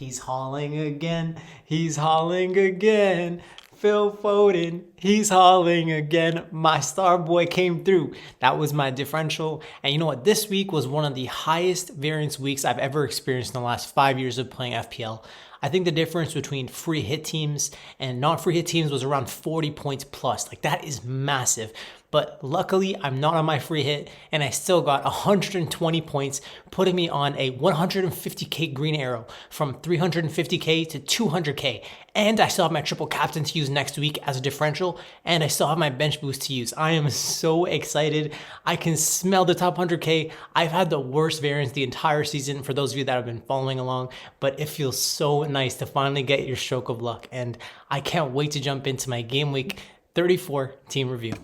He's hauling again. He's hauling again. Phil Foden, he's hauling again. My star boy came through. That was my differential. And you know what? This week was one of the highest variance weeks I've ever experienced in the last 5 years of playing FPL. I think the difference between free hit teams and not free hit teams was around 40 points plus. Like, that is massive. But luckily, I'm not on my free hit, and I still got 120 points, putting me on a 150k green arrow from 350k to 200k. And I still have my triple captain to use next week as a differential, and I still have my bench boost to use. I am so excited. I can smell the top 100k. I've had the worst variance the entire season for those of you that have been following along, but it feels so nice to finally get your stroke of luck, and I can't wait to jump into my game week 34 team review.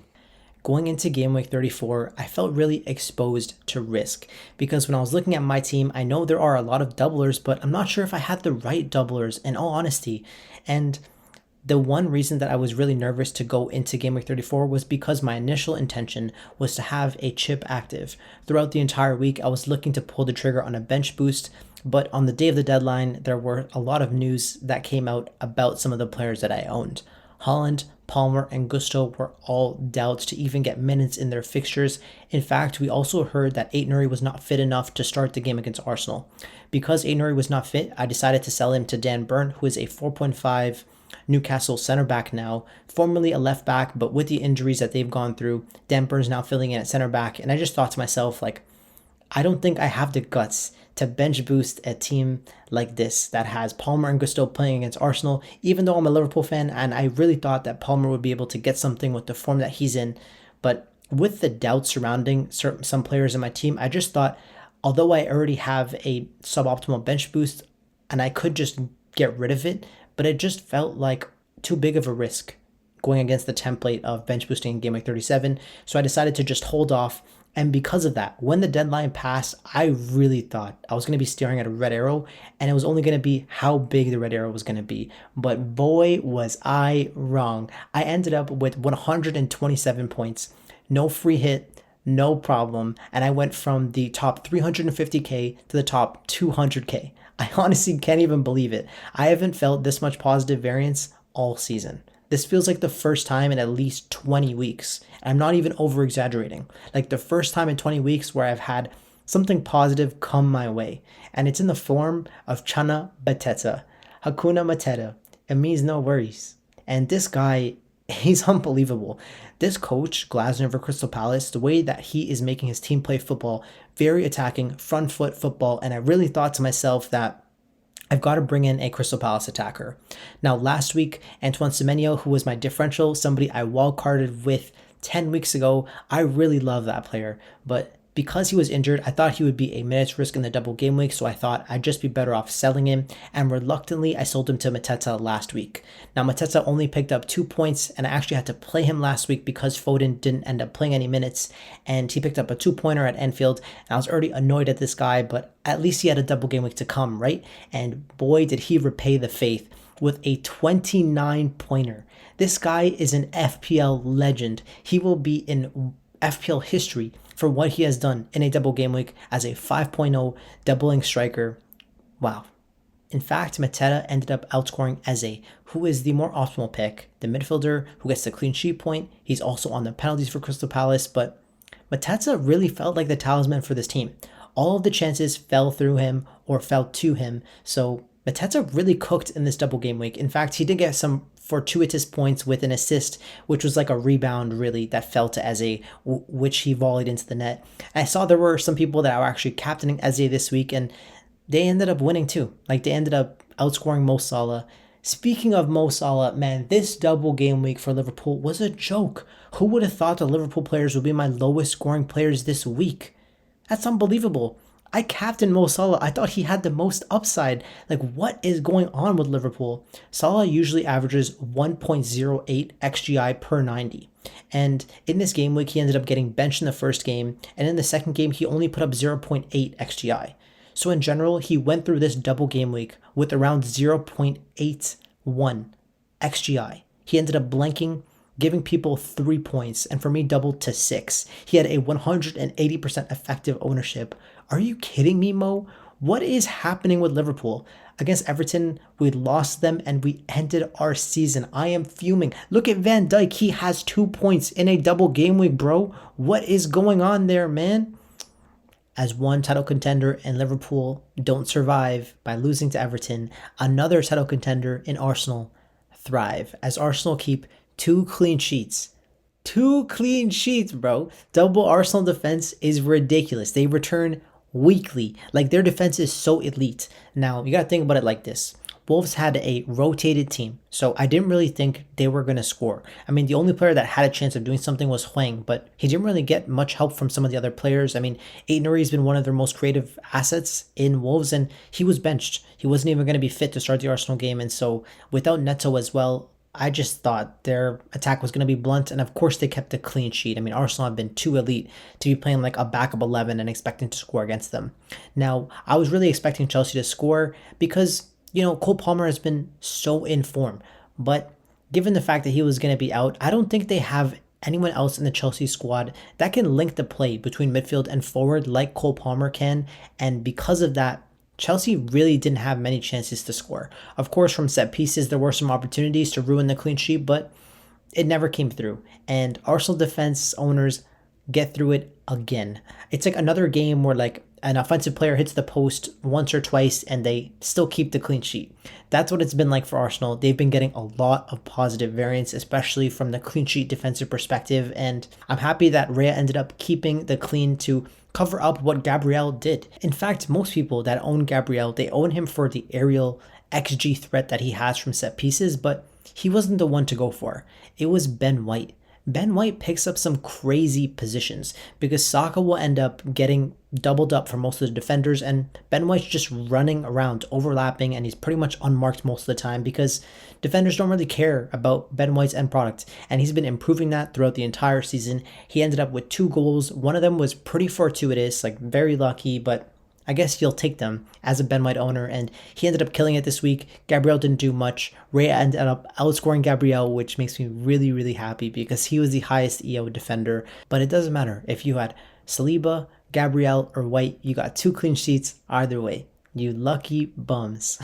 Going into game week 34, I felt really exposed to risk because when I was looking at my team, I know there are a lot of doublers, but I'm not sure if I had the right doublers in all honesty. And the one reason that I was really nervous to go into game week 34 was because my initial intention was to have a chip active. Throughout the entire week, I was looking to pull the trigger on a bench boost, but on the day of the deadline, there were a lot of news that came out about some of the players that I owned. Haaland, Palmer, and Gusto were all doubts to even get minutes in their fixtures. In fact, we also heard that Aït-Nouri was not fit enough to start the game against Arsenal. Because Aït-Nouri was not fit, I decided to sell him to Dan Burn, who is a 4.5 Newcastle center back now, formerly a left back, but with the injuries that they've gone through, Dan Burn's now filling in at center back. And I just thought to myself, like, I don't think I have the guts to bench boost a team like this that has Palmer and Gusto playing against Arsenal, even though I'm a Liverpool fan and I really thought that Palmer would be able to get something with the form that he's in. But with the doubt surrounding some players in my team, I just thought, although I already have a suboptimal bench boost and I could just get rid of it, but it just felt like too big of a risk going against the template of bench boosting in game week 37. So I decided to just hold off. And because of that, when the deadline passed, I really thought I was going to be staring at a red arrow, and it was only going to be how big the red arrow was going to be. But boy, was I wrong. I ended up with 127 points, no free hit, no problem, and I went from the top 350k to the top 200k. I honestly can't even believe it. I haven't felt this much positive variance all season. This feels like the first time in at least 20 weeks. I'm not even over exaggerating. Like the first time in 20 weeks where I've had something positive come my way. And it's in the form of Chana Bateta. Hakuna Mateta. It means no worries. And this guy, he's unbelievable. This coach, Glasner for Crystal Palace, the way that he is making his team play football, very attacking, front foot football. And I really thought to myself that I've got to bring in a Crystal Palace attacker. Now, last week, Antoine Semenyo, who was my differential, somebody I wildcarded with 10 weeks ago, I really love that player. But because he was injured, I thought he would be a minutes risk in the double game week, so I thought I'd just be better off selling him, and reluctantly, I sold him to Mateta last week. Now, Mateta only picked up 2 points, and I actually had to play him last week because Foden didn't end up playing any minutes, and he picked up a 2-pointer at Anfield, and I was already annoyed at this guy, but at least he had a double game week to come, right? And boy, did he repay the faith with a 29-pointer. This guy is an FPL legend. He will be in FPL history for what he has done in a double game week as a 5.0 doubling striker. Wow. In fact, Mateta ended up outscoring Eze, who is the more optimal pick, the midfielder who gets the clean sheet point. He's also on the penalties for Crystal Palace, but Mateta really felt like the talisman for this team. All of the chances fell through him or fell to him, so Mateta really cooked in this double game week. In fact, he did get some fortuitous points with an assist, which was like a rebound really that fell to Eze, which he volleyed into the net. And I saw there were some people that were actually captaining Eze this week, and they ended up winning too. Like they ended up outscoring Mo Salah. Speaking of Mo Salah, man, this double game week for Liverpool was a joke. Who would have thought the Liverpool players would be my lowest scoring players this week? That's unbelievable. I captained Mo Salah. I thought he had the most upside. Like, what is going on with Liverpool? Salah usually averages 1.08 XGI per 90. And in this game week, he ended up getting benched in the first game. And in the second game, he only put up 0.8 XGI. So in general, he went through this double game week with around 0.81 XGI. He ended up blanking, giving people 3 points, and for me, doubled to 6. He had a 180% effective ownership. Are you kidding me, Mo? What is happening with Liverpool? Against Everton, we lost them and we ended our season. I am fuming. Look at Van Dijk. He has 2 points in a double game week, bro. What is going on there, man? As one title contender in Liverpool don't survive by losing to Everton, another title contender in Arsenal thrive as Arsenal keep 2 clean sheets. 2 clean sheets, bro. Double Arsenal defense is ridiculous. They return weekly. Like, their defense is so elite. Now, you got to think about it like this. Wolves had a rotated team, so I didn't really think they were going to score. I mean, the only player that had a chance of doing something was Hwang, but he didn't really get much help from some of the other players. I mean, Aït-Nouri has been one of their most creative assets in Wolves, and he was benched. He wasn't even going to be fit to start the Arsenal game, and so without Neto as well, I just thought their attack was going to be blunt, and of course they kept a clean sheet. I mean, Arsenal have been too elite to be playing like a backup 11 and expecting to score against them. Now, I was really expecting Chelsea to score because, Cole Palmer has been so in form, but given the fact that he was going to be out, I don't think they have anyone else in the Chelsea squad that can link the play between midfield and forward like Cole Palmer can, and because of that, Chelsea really didn't have many chances to score. Of course, from set pieces, there were some opportunities to ruin the clean sheet, but it never came through. And Arsenal defense owners get through it again. It's like another game where like an offensive player hits the post once or twice and they still keep the clean sheet. That's what it's been like for Arsenal. They've been getting a lot of positive variance, especially from the clean sheet defensive perspective. And I'm happy that Raya ended up keeping the clean to cover up what Gabriel did. In fact, most people that own Gabriel, they own him for the aerial XG threat that he has from set pieces, but he wasn't the one to go for. It was Ben White. Ben White picks up some crazy positions because Saka will end up getting doubled up for most of the defenders, and Ben White's just running around, overlapping, and he's pretty much unmarked most of the time because defenders don't really care about Ben White's end product, and he's been improving that throughout the entire season. He ended up with 2 goals. One of them was pretty fortuitous, like very lucky, but I guess you'll take them as a Ben White owner, and he ended up killing it this week. Gabriel didn't do much. Raya ended up outscoring Gabriel, which makes me really, really happy because he was the highest EO defender. But it doesn't matter. If you had Saliba, Gabriel, or White, you got 2 clean sheets either way. You lucky bums.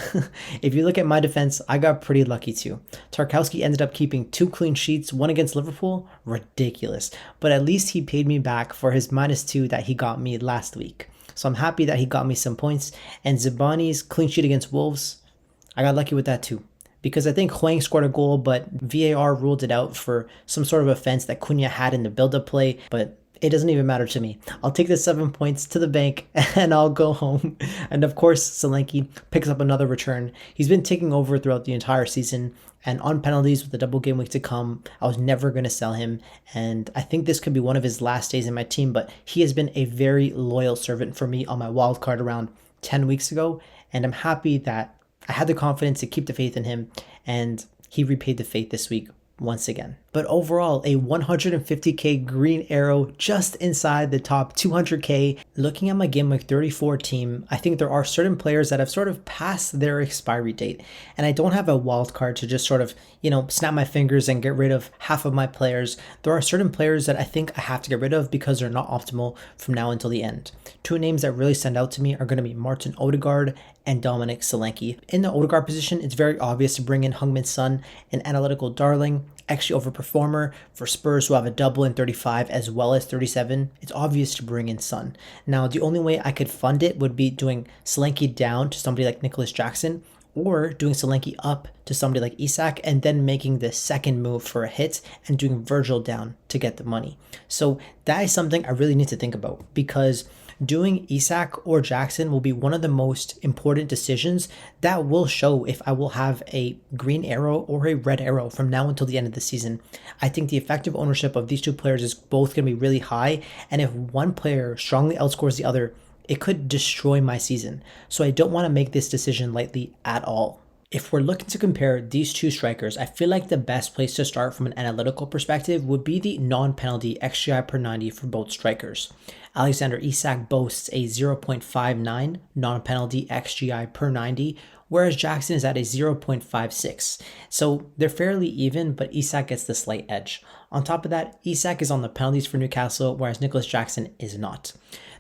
If you look at my defense, I got pretty lucky too. Tarkowski ended up keeping 2 clean sheets, one against Liverpool. Ridiculous. But at least he paid me back for his -2 that he got me last week. So I'm happy that he got me some points. And Zibani's clean sheet against Wolves, I got lucky with that too. Because I think Hwang scored a goal, but VAR ruled it out for some sort of offense that Cunha had in the build-up play. But it doesn't even matter to me. I'll take the 7 points to the bank and I'll go home. And of course, Solanke picks up another return. He's been taking over throughout the entire season, and on penalties with the double game week to come, I was never going to sell him. And I think this could be one of his last days in my team, but he has been a very loyal servant for me on my wild card around 10 weeks ago. And I'm happy that I had the confidence to keep the faith in him, and he repaid the faith this week once again. But overall, a 150k green arrow just inside the top 200k. Looking at my Game Week 34 team, I think there are certain players that have sort of passed their expiry date, and I don't have a wild card to just sort of, snap my fingers and get rid of half of my players. There are certain players that I think I have to get rid of because they're not optimal from now until the end. 2 names that really stand out to me are going to be Martin Odegaard and Dominic Solanke. In the Odegaard position, it's very obvious to bring in Heung-Min Son, an analytical darling, actually overperformer for Spurs who have a double in 35 as well as 37. It's obvious to bring in Son. Now, the only way I could fund it would be doing Solanke down to somebody like Nicholas Jackson, or doing Solanke up to somebody like Isak and then making the second move for a hit and doing Virgil down to get the money. So that is something I really need to think about, because doing Isak or Jackson will be one of the most important decisions that will show if I will have a green arrow or a red arrow from now until the end of the season. I think the effective ownership of these 2 players is both going to be really high, and if one player strongly outscores the other, it could destroy my season. So I don't want to make this decision lightly at all. If we're looking to compare these 2 strikers, I feel like the best place to start from an analytical perspective would be the non-penalty XGI per 90 for both strikers. Alexander Isak boasts a 0.59 non-penalty XGI per 90, whereas Jackson is at a 0.56. So they're fairly even, but Isak gets the slight edge. On top of that, Isak is on the penalties for Newcastle, whereas Nicholas Jackson is not.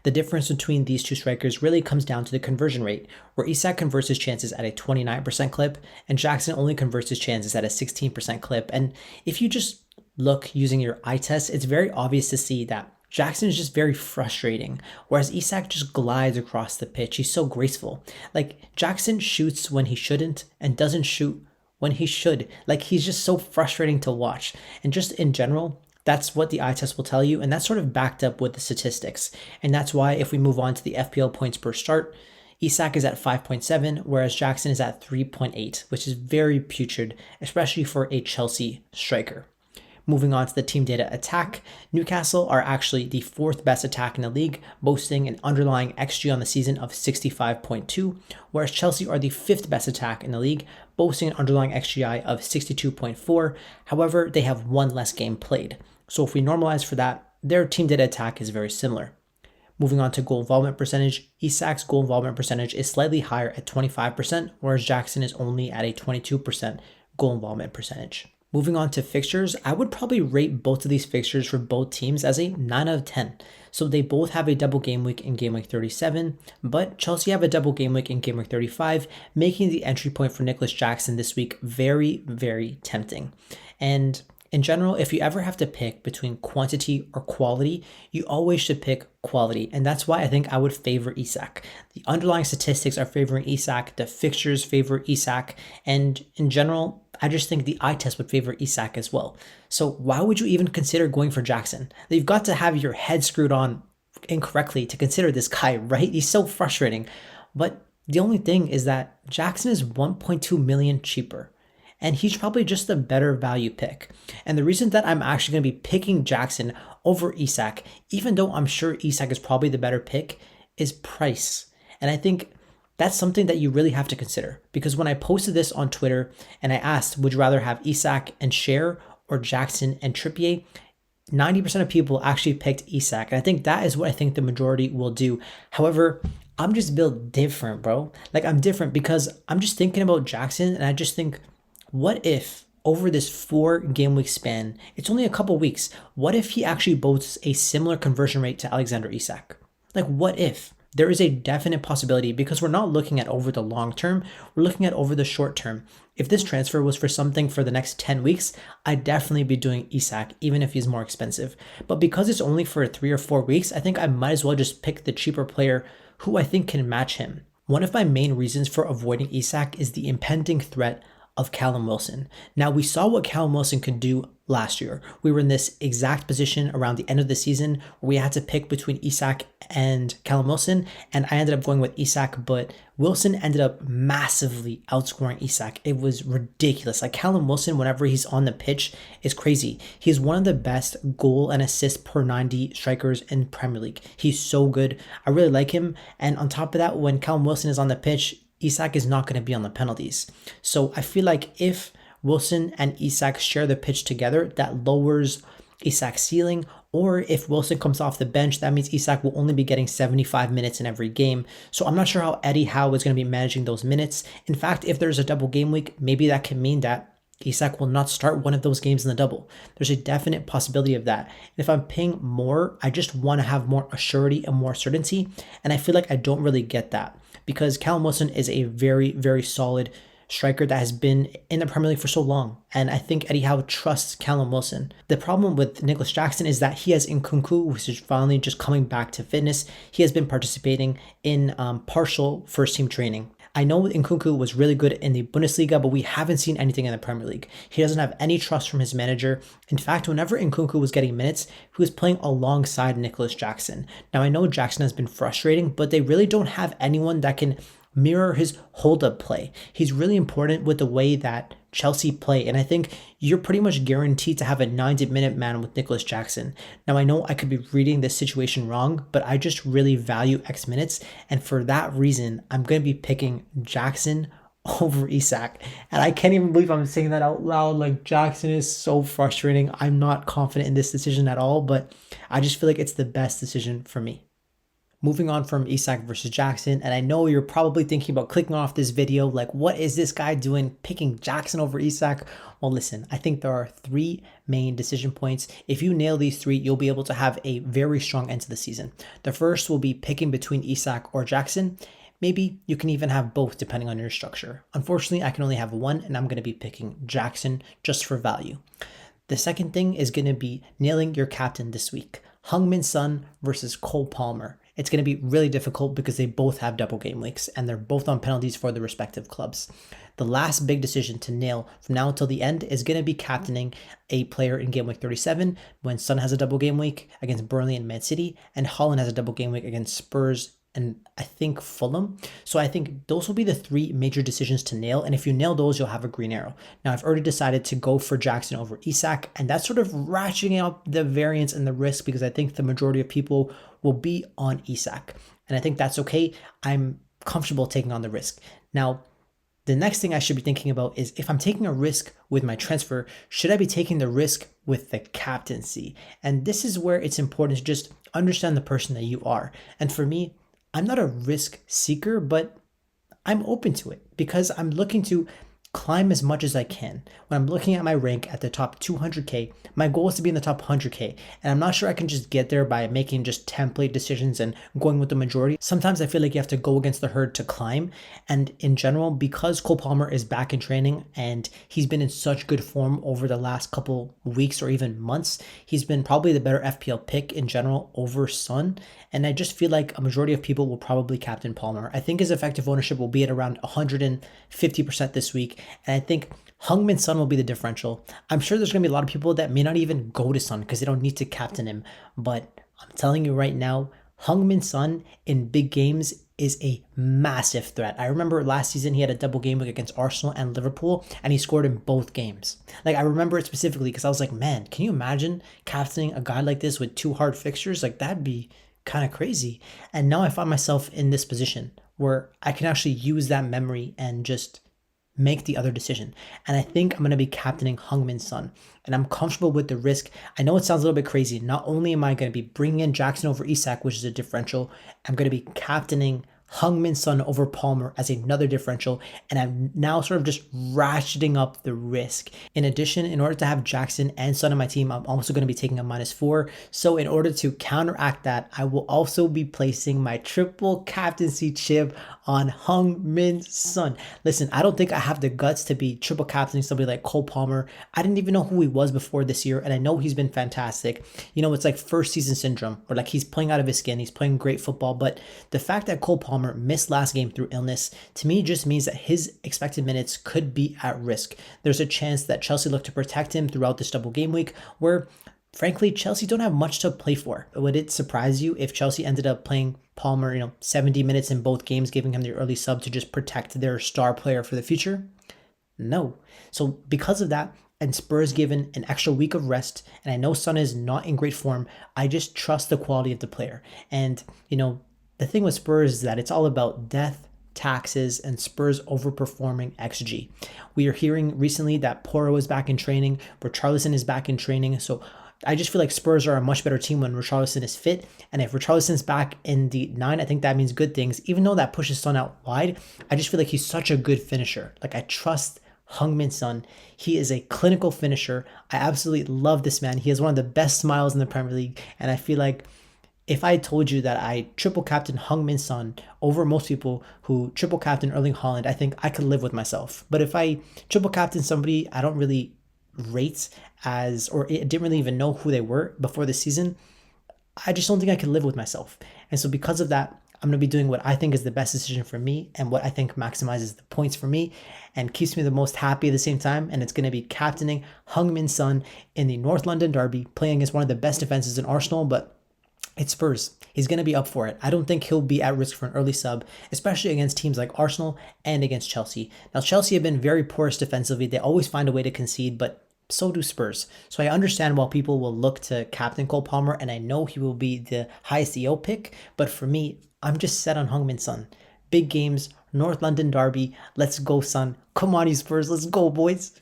The difference between these two strikers really comes down to the conversion rate, where Isak converts his chances at a 29% clip and Jackson only converts his chances at a 16% clip. And if you just look using your eye test, it's very obvious to see that Jackson is just very frustrating, whereas Isak just glides across the pitch. He's so graceful. Like, Jackson shoots when he shouldn't and doesn't shoot when he should. Like, he's just so frustrating to watch. And just in general, that's what the eye test will tell you, and that's sort of backed up with the statistics. And that's why if we move on to the FPL points per start, Isak is at 5.7, whereas Jackson is at 3.8, which is very putrid, especially for a Chelsea striker. Moving on to the team data attack, Newcastle are actually the fourth best attack in the league, boasting an underlying XG on the season of 65.2, whereas Chelsea are the fifth best attack in the league, boasting an underlying XGI of 62.4. However, they have one less game played. So if we normalize for that, their team data attack is very similar. Moving on to goal involvement percentage, Isak's goal involvement percentage is slightly higher at 25%, whereas Jackson is only at a 22% goal involvement percentage. Moving on to fixtures, I would probably rate both of these fixtures for both teams as a 9 out of 10. So they both have a double game week in game week 37, but Chelsea have a double game week in game week 35, making the entry point for Nicholas Jackson this week very, very tempting. And in general, if you ever have to pick between quantity or quality, you always should pick quality. And that's why I think I would favor Isak. The underlying statistics are favoring Isak, the fixtures favor Isak, and in general, I just think the eye test would favor Isak as well. So why would you even consider going for Jackson? You've got to have your head screwed on incorrectly to consider this guy, right? He's so frustrating. But the only thing is that Jackson is 1.2 million cheaper, and he's probably just a better value pick. And the reason that I'm actually going to be picking Jackson over Isak, even though I'm sure Isak is probably the better pick, is price. And I think that's something that you really have to consider, because when I posted this on Twitter and I asked, would you rather have Isak and Cher or Jackson and Trippier, 90% of people actually picked Isak. And I think that is what I think the majority will do. However, I'm just built different, bro. Like, I'm different because I'm just thinking about Jackson, and I just think, what if over this 4 game week span, it's only a couple weeks, what if he actually boasts a similar conversion rate to Alexander Isak? Like, what if? There is a definite possibility, because we're not looking at over the long term, we're looking at over the short term. If this transfer was for something for the next 10 weeks, I'd definitely be doing Isak, even if he's more expensive. But because it's only for 3 or 4 weeks, I think I might as well just pick the cheaper player who I think can match him. One of my main reasons for avoiding Isak is the impending threat of Callum Wilson. Now, we saw what Callum Wilson could do last year. We were in this exact position around the end of the season where we had to pick between Isak and Callum Wilson, and I ended up going with Isak, but Wilson ended up massively outscoring Isak. It was ridiculous. Like, Callum Wilson, whenever he's on the pitch, is crazy. He's one of the best goal and assist per 90 strikers in Premier League. He's so good. I really like him. And on top of that, when Callum Wilson is on the pitch, Isak is not going to be on the penalties. So I feel like if Wilson and Isak share the pitch together, that lowers Isak's ceiling. Or if Wilson comes off the bench, that means Isak will only be getting 75 minutes in every game. So I'm not sure how Eddie Howe is going to be managing those minutes. In fact, if there's a double game week, maybe that can mean that Isak will not start one of those games in the double. There's a definite possibility of that. And if I'm paying more, I just want to have more assurity and more certainty. And I feel like I don't really get that, because Callum Wilson is a very, very solid striker that has been in the Premier League for so long. And I think Eddie Howe trusts Callum Wilson. The problem with Nicholas Jackson is that he has Nkunku, which is finally just coming back to fitness. He has been participating in partial first team training. I know Nkunku was really good in the Bundesliga, but we haven't seen anything in the Premier League. He doesn't have any trust from his manager. In fact, whenever Nkunku was getting minutes, he was playing alongside Nicholas Jackson. Now, I know Jackson has been frustrating, but they really don't have anyone that can mirror his hold-up play. He's really important with the way that Chelsea play, and I think you're pretty much guaranteed to have a 90-minute man with Nicholas Jackson. Now, I know I could be reading this situation wrong, but I just really value X minutes, and for that reason, I'm going to be picking Jackson over Isak. And I can't even believe I'm saying that out loud. Like, Jackson is so frustrating. I'm not confident in this decision at all, but I just feel like it's the best decision for me. moving on from Isak versus Jackson, and I know you're probably thinking about clicking off this video like, what is this guy doing picking Jackson over Isak? Well, listen, I think there are three main decision points. If you nail these three, you'll be able to have a very strong end to the season. The first will be picking between Isak or Jackson. Maybe you can even have both depending on your structure. Unfortunately, I can only have one, and I'm going to be picking Jackson just for value. The second thing is going to be nailing your captain this week. Heung-Min Son versus Cole Palmer. It's going to be really difficult because they both have double game weeks and they're both on penalties for the respective clubs. The last big decision to nail from now until the end is going to be captaining a player in game week 37 when Son has a double game week against Burnley and Man City, and Haaland has a double game week against Spurs and I think Fulham. So I think those will be the three major decisions to nail. And if you nail those, you'll have a green arrow. Now I've already decided to go for Jackson over Isak, and that's sort of ratcheting up the variance and the risk because I think the majority of people will be on Isak. And I think that's okay. I'm comfortable taking on the risk. Now, the next thing I should be thinking about is if I'm taking a risk with my transfer, should I be taking the risk with the captaincy? And this is where it's important to just understand the person that you are. And for me, I'm not a risk seeker, but I'm open to it because I'm looking to climb as much as I can. When I'm looking at my rank at the top 200K, my goal is to be in the top 100K. And I'm not sure I can just get there by making just template decisions and going with the majority. Sometimes I feel like you have to go against the herd to climb. And in general, because Cole Palmer is back in training and he's been in such good form over the last couple weeks or even months, he's been probably the better FPL pick in general over Son. And I just feel like a majority of people will probably captain Palmer. I think his effective ownership will be at around 150% this week. And I think Heung-Min Son will be the differential. I'm sure there's going to be a lot of people that may not even go to Son because they don't need to captain him. But I'm telling you right now, Heung-Min Son in big games is a massive threat. I remember last season he had a double game week against Arsenal and Liverpool, and he scored in both games. Like, I remember it specifically because I was like, man, can you imagine captaining a guy like this with two hard fixtures? Like, that'd be kind of crazy. And now I find myself in this position where I can actually use that memory and just make the other decision. And I think I'm going to be captaining Heung-Min Son. And I'm comfortable with the risk. I know it sounds a little bit crazy. Not only am I going to be bringing in Jackson over Isak, which is a differential, I'm going to be captaining Heung-Min Son over Palmer as another differential, and I'm now sort of just ratcheting up the risk. In addition, in order to have Jackson and Son on my team, I'm also going to be taking a -4. So in order to counteract that, I will also be placing my triple captaincy chip on Heung-Min Son. Listen, I don't think I have the guts to be triple captaining somebody like Cole Palmer. I didn't even know who he was before this year, and I know he's been fantastic. You know, it's like first season syndrome, where like he's playing out of his skin, he's playing great football, but the fact that Cole Palmer missed last game through illness, to me just means that his expected minutes could be at risk. There's a chance that Chelsea look to protect him throughout this double game week, where frankly, Chelsea don't have much to play for. Would it surprise you if Chelsea ended up playing Palmer, 70 minutes in both games, giving him the early sub to just protect their star player for the future? No. So because of that, and Spurs given an extra week of rest, and I know Son is not in great form, I just trust the quality of the player. And, the thing with Spurs is that it's all about death, taxes, and Spurs overperforming XG. We are hearing recently that Porro is back in training, Richarlison is back in training, so I just feel like Spurs are a much better team when Richarlison is fit, and if Richarlison's back in the 9, I think that means good things. Even though that pushes Son out wide, I just feel like he's such a good finisher. Like, I trust Heung-Min Son. He is a clinical finisher. I absolutely love this man. He has one of the best smiles in the Premier League, and I feel like if I told you that I triple captain Heung-Min Son over most people who triple captain Erling Haaland, I think I could live with myself. But if I triple captain somebody I don't really rate as, or didn't really even know who they were before the season, I just don't think I could live with myself. And so because of that, I'm going to be doing what I think is the best decision for me and what I think maximizes the points for me and keeps me the most happy at the same time. And it's going to be captaining Heung-Min Son in the North London derby, playing against one of the best defenses in Arsenal, but it's Spurs. He's going to be up for it. I don't think he'll be at risk for an early sub, especially against teams like Arsenal and against Chelsea. Now, Chelsea have been very porous defensively. They always find a way to concede, but so do Spurs. So I understand why people will look to captain Cole Palmer, and I know he will be the highest EO pick, but for me, I'm just set on Heung-Min Son. Big games, North London derby. Let's go, Son. Come on, you Spurs. Let's go, boys.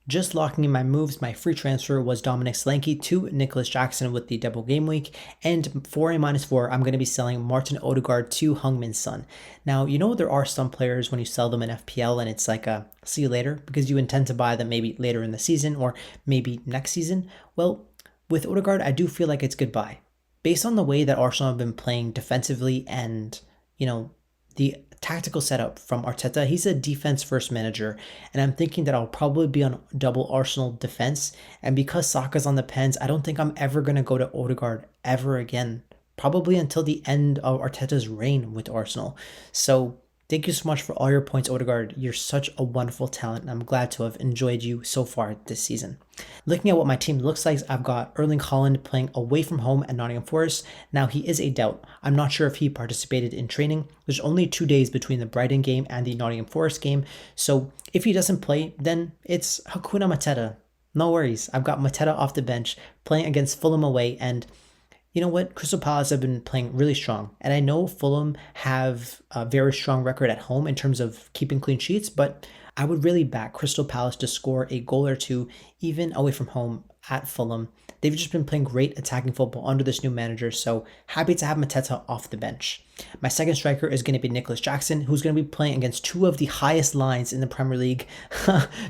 Just locking in my moves, my free transfer was Dominic Solanke to Nicholas Jackson with the double game week. And for a -4, I'm going to be selling Martin Odegaard to Heung-Min Son. Now, you know there are some players when you sell them in FPL and it's like a see you later because you intend to buy them maybe later in the season or maybe next season. Well, with Odegaard, I do feel like it's goodbye. Based on the way that Arsenal have been playing defensively and, the tactical setup from Arteta, he's a defense first manager, and I'm thinking that I'll probably be on double Arsenal defense. And because Saka's on the pens, I don't think I'm ever going to go to Odegaard ever again, probably until the end of Arteta's reign with Arsenal. So thank you so much for all your points, Odegaard. You're such a wonderful talent, and I'm glad to have enjoyed you so far this season. Looking at what my team looks like, I've got Erling Haaland playing away from home at Nottingham Forest. Now, he is a doubt. I'm not sure if he participated in training. There's only 2 days between the Brighton game and the Nottingham Forest game. So if he doesn't play, then it's Hakuna Mateta. No worries. I've got Mateta off the bench playing against Fulham away, and you know what? Crystal Palace have been playing really strong. And I know Fulham have a very strong record at home in terms of keeping clean sheets, but I would really back Crystal Palace to score a goal or two, even away from home at Fulham. They've just been playing great attacking football under this new manager, so happy to have Mateta off the bench. My second striker is going to be Nicholas Jackson, who's going to be playing against two of the highest lines in the Premier League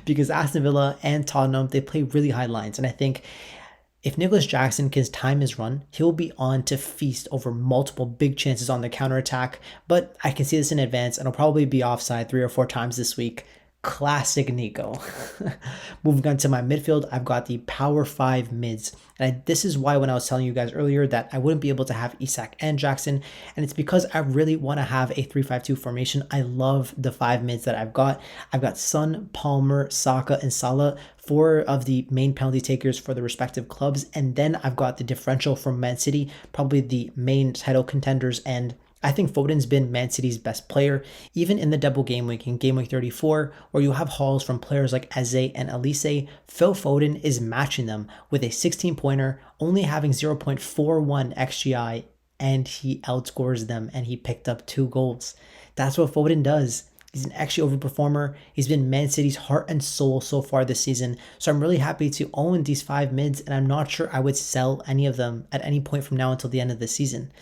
because Aston Villa and Tottenham, they play really high lines. And I think if Nicholas Jackson can time his run, he'll be on to feast over multiple big chances on the counterattack, but I can see this in advance and I'll probably be offside 3 or 4 times this week. Classic Nico. Moving on to my midfield, I've got the power 5 mids. And this is why when I was telling you guys earlier that I wouldn't be able to have Isak and Jackson, and it's because I really want to have a 3-5-2 formation. I love the 5 mids that I've got. I've got Son, Palmer, Saka, and Salah, 4 of the main penalty takers for the respective clubs. And then I've got the differential from Man City, probably the main title contenders, and I think Foden's been Man City's best player, even in the double game week in game week 34, where you have hauls from players like Eze and Elise. Phil Foden is matching them with a 16-pointer, only having 0.41 XGI, and he outscores them, and he picked up 2 goals. That's what Foden does. He's an XG overperformer. He's been Man City's heart and soul so far this season. So I'm really happy to own these 5 mids, and I'm not sure I would sell any of them at any point from now until the end of the season.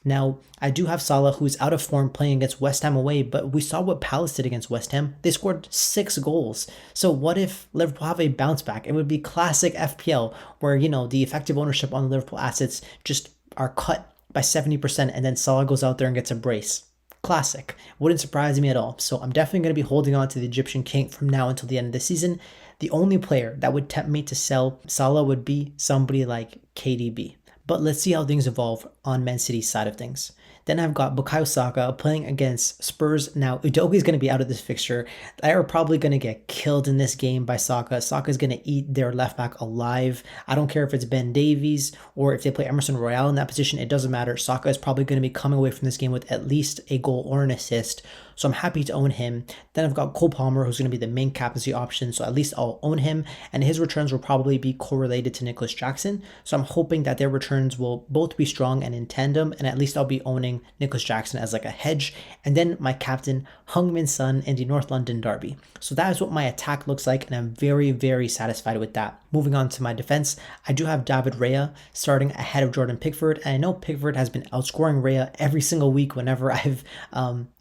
Now, I do have Salah, who's out of form playing against West Ham away, but we saw what Palace did against West Ham. They scored 6 goals. So what if Liverpool have a bounce back? It would be classic FPL, where, the effective ownership on the Liverpool assets just are cut by 70%, and then Salah goes out there and gets a brace. Classic. Wouldn't surprise me at all. So I'm definitely going to be holding on to the Egyptian king from now until the end of the season. The only player that would tempt me to sell Salah would be somebody like KDB. But let's see how things evolve on Man City's side of things. Then I've got Bukayo Saka playing against Spurs. Now, Udogi's going to be out of this fixture. They are probably going to get killed in this game by Saka. Saka's going to eat their left back alive. I don't care if it's Ben Davies or if they play Emerson Royale in that position. It doesn't matter. Saka is probably going to be coming away from this game with at least a goal or an assist. So I'm happy to own him. Then I've got Cole Palmer, who's going to be the main captaincy option. So at least I'll own him. And his returns will probably be correlated to Nicholas Jackson. So I'm hoping that their returns will both be strong and in tandem. And at least I'll be owning Nicholas Jackson as like a hedge. And then my captain, Heung-Min Son in the North London derby. So that is what my attack looks like. And I'm very, very satisfied with that. Moving on to my defense, I do have David Raya starting ahead of Jordan Pickford. And I know Pickford has been outscoring Raya every single week whenever I've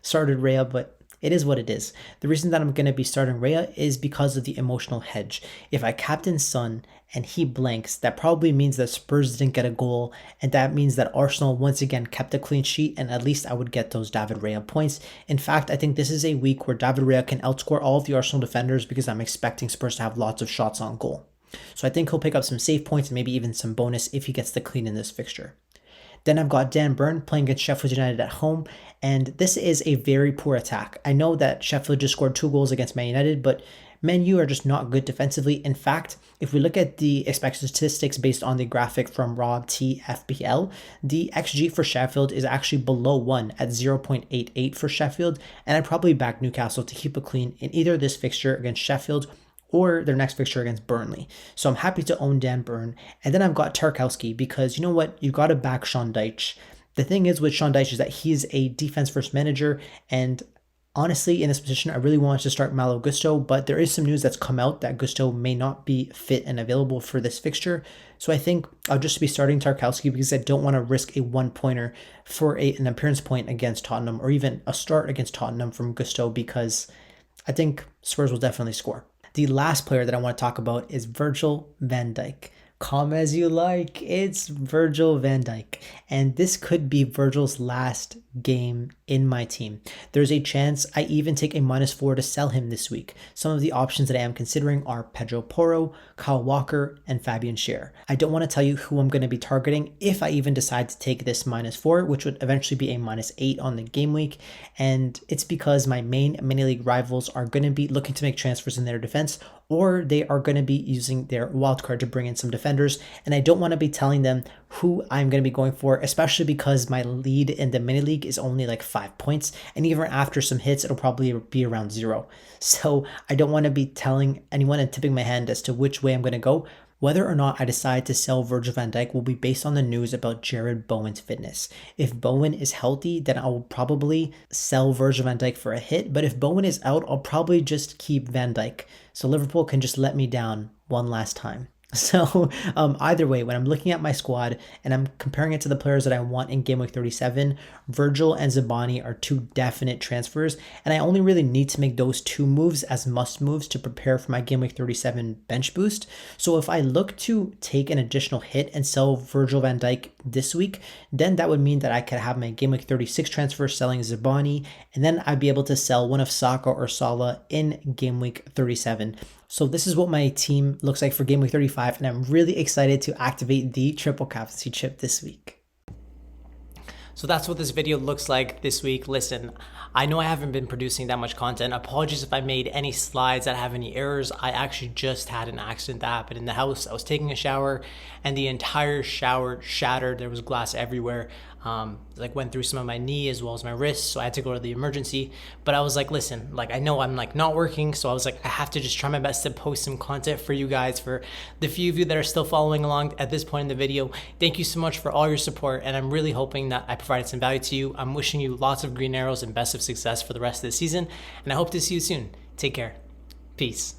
started Raya, but it is what it is. The reason that I'm going to be starting Raya is because of the emotional hedge. If I captain Son and he blanks, that probably means that Spurs didn't get a goal, and that means that Arsenal once again kept a clean sheet, and at least I would get those David Raya points. In fact, I think this is a week where David Raya can outscore all of the Arsenal defenders because I'm expecting Spurs to have lots of shots on goal. So I think he'll pick up some save points and maybe even some bonus if he gets the clean in this fixture. Then I've got Dan Burn playing against Sheffield United at home, and this is a very poor attack. I know that Sheffield just scored 2 goals against Man United, but Man U are just not good defensively. In fact, if we look at the expected statistics based on the graphic from Rob T FPL, the XG for Sheffield is actually below 1 at 0.88 for Sheffield, and I'd probably back Newcastle to keep it clean in either this fixture against Sheffield or their next fixture against Burnley. So I'm happy to own Dan Burn. And then I've got Tarkowski because you know what? You got to back Sean Dyche. The thing is with Sean Dyche is that he's a defense first manager, and Honestly, in this position, I really wanted to start Malo Gusto, but there is some news that's come out that Gusto may not be fit and available for this fixture. So I think I'll just be starting Tarkowski because I don't want to risk a 1-pointer for an appearance point against Tottenham, or even a start against Tottenham from Gusto, because I think Spurs will definitely score. The last player that I want to talk about is Virgil van Dijk. Calm as you like, it's Virgil van Dijk. And this could be Virgil's last game in my team. There's a chance I even take a -4 to sell him this week. Some of the options that I am considering are Pedro Porro, Kyle Walker, and Fabian Schär. I don't want to tell you who I'm going to be targeting if I even decide to take this -4, which would eventually be a -8 on the game week. And it's because my main mini league rivals are going to be looking to make transfers in their defense, or they are going to be using their wildcard to bring in some defenders. And I don't want to be telling them who I'm going to be going for, especially because my lead in the mini league is only like 5 points. And even after some hits, it'll probably be around 0. So I don't want to be telling anyone and tipping my hand as to which way I'm going to go. Whether or not I decide to sell Virgil van Dijk will be based on the news about Jared Bowen's fitness. If Bowen is healthy, then I'll probably sell Virgil van Dijk for a hit. But if Bowen is out, I'll probably just keep Van Dijk, so Liverpool can just let me down one last time. So either way, when I'm looking at my squad and I'm comparing it to the players that I want in Game Week 37, Virgil and Zabani are 2 definite transfers, and I only really need to make those 2 moves as must moves to prepare for my Game Week 37 bench boost. So if I look to take an additional hit and sell Virgil van Dijk this week, then that would mean that I could have my Game Week 36 transfer selling Zabani, and then I'd be able to sell one of Saka or Salah in Game Week 37. So this is what my team looks like for Game Week 35, and I'm really excited to activate the triple captaincy chip this week. So that's what this video looks like this week. Listen, I know I haven't been producing that much content. Apologies if I made any slides that have any errors. I actually just had an accident that happened in the house. I was taking a shower and the entire shower shattered. There was glass everywhere. Like went through some of my knee as well as my wrist, so I had to go to the emergency. But I was like, listen, like I know I'm like not working, so I was like, I have to just try my best to post some content for you guys. For the few of you that are still following along at this point in the video, thank you so much for all your support, and I'm really hoping that I provided some value to you. I'm wishing you lots of green arrows and best of success for the rest of the season, and I hope to see you soon. Take care. Peace.